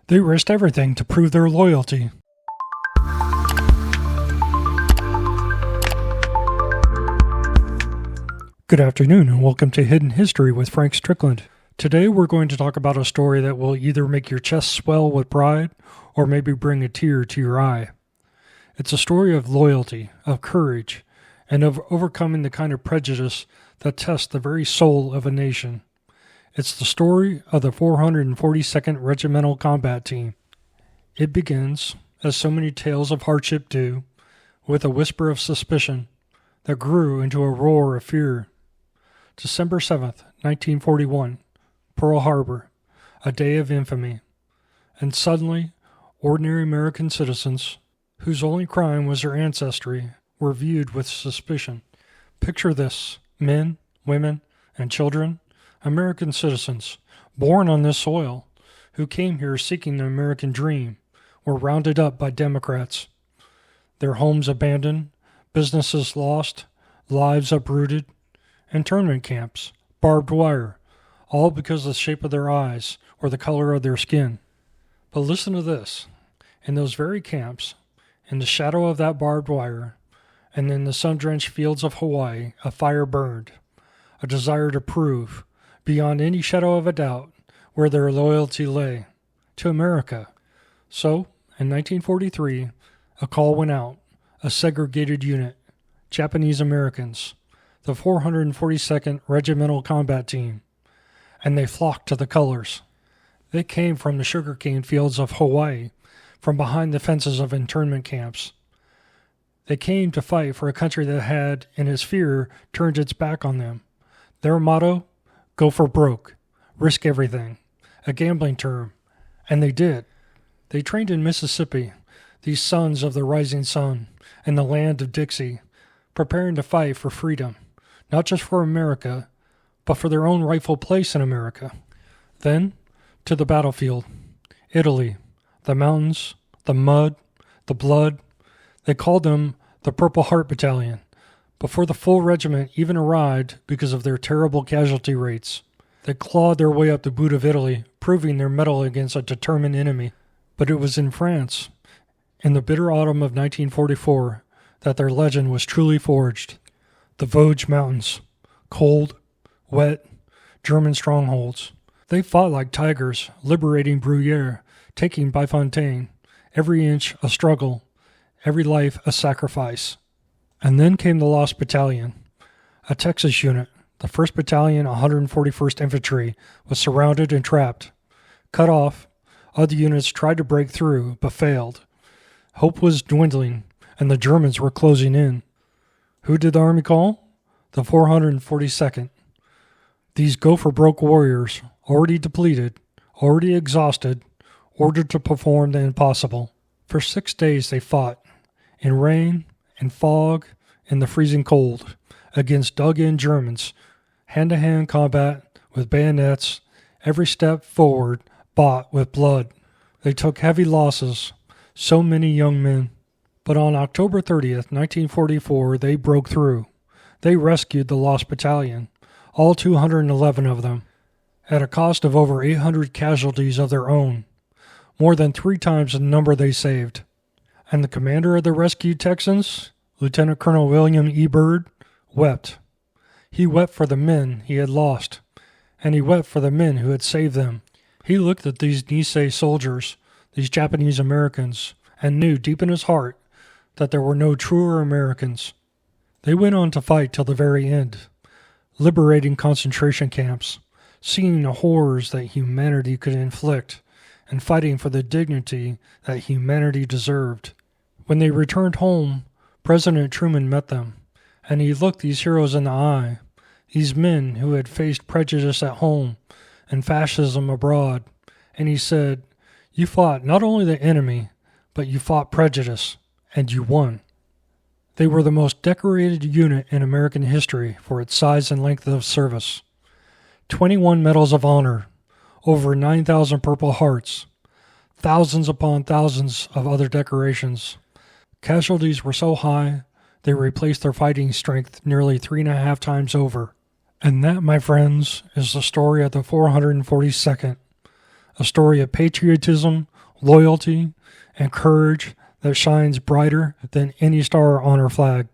They risked everything to prove their loyalty. Good afternoon and welcome to Hidden History with Frank Strickland. Today we're going to talk about a story that will either make your chest swell with pride or maybe bring a tear to your eye. It's a story of loyalty, of courage, and of overcoming the kind of prejudice that tests the very soul of a nation. It's the story of the 442nd Regimental Combat Team. It begins, as so many tales of hardship do, with a whisper of suspicion that grew into a roar of fear. December 7th, 1941, Pearl Harbor, a day of infamy. And suddenly, ordinary American citizens, whose only crime was their ancestry, were viewed with suspicion. Picture this: men, women, and children, American citizens, born on this soil, who came here seeking the American dream, were rounded up by Democrats. Their homes abandoned, businesses lost, lives uprooted, internment camps, barbed wire, all because of the shape of their eyes or the color of their skin. But listen to this. In those very camps, in the shadow of that barbed wire, and in the sun-drenched fields of Hawaii, a fire burned, a desire to prove, beyond any shadow of a doubt, where their loyalty lay, to America. So, in 1943, a call went out, a segregated unit, Japanese Americans, the 442nd Regimental Combat Team, and they flocked to the colors. They came from the sugarcane fields of Hawaii, from behind the fences of internment camps. They came to fight for a country that had, in its fear, turned its back on them. Their motto: go for broke, risk everything, a gambling term, and they did. They trained in Mississippi, these sons of the rising sun, and the land of Dixie, preparing to fight for freedom, not just for America, but for their own rightful place in America. Then, to the battlefield, Italy, the mountains, the mud, the blood. They called them the Purple Heart Battalion, before the full regiment even arrived because of their terrible casualty rates. They clawed their way up the boot of Italy, proving their mettle against a determined enemy. But it was in France, in the bitter autumn of 1944, that their legend was truly forged. The Vosges Mountains, cold, wet, German strongholds. They fought like tigers, liberating Bruyères, taking Biffontaine, every inch a struggle, every life a sacrifice. And then came the Lost Battalion, a Texas unit. The 1st Battalion, 141st Infantry, was surrounded and trapped. Cut off, other units tried to break through, but failed. Hope was dwindling, and the Germans were closing in. Who did the Army call? The 442nd. These go-for-broke warriors, already depleted, already exhausted, ordered to perform the impossible. For 6 days they fought, in rain, in fog, in the freezing cold, against dug-in Germans, hand-to-hand combat with bayonets, every step forward bought with blood. They took heavy losses, so many young men. But on October 30th, 1944, they broke through. They rescued the Lost Battalion, all 211 of them, at a cost of over 800 casualties of their own, more than 3 times the number they saved. And the commander of the rescued Texans, Lieutenant Colonel William E. Byrd, wept. He wept for the men he had lost, and he wept for the men who had saved them. He looked at these Nisei soldiers, these Japanese Americans, and knew deep in his heart that there were no truer Americans. They went on to fight till the very end, liberating concentration camps, seeing the horrors that humanity could inflict, and fighting for the dignity that humanity deserved. When they returned home, President Truman met them, and he looked these heroes in the eye, these men who had faced prejudice at home and fascism abroad, and he said, "You fought not only the enemy, but you fought prejudice, and you won." They were the most decorated unit in American history for its size and length of service. 21 Medals of Honor, over 9,000 Purple Hearts, thousands upon thousands of other decorations. Casualties were so high, they replaced their fighting strength nearly 3.5 times over. And that, my friends, is the story of the 442nd, a story of patriotism loyalty, and courage that shines brighter than any star on our flag.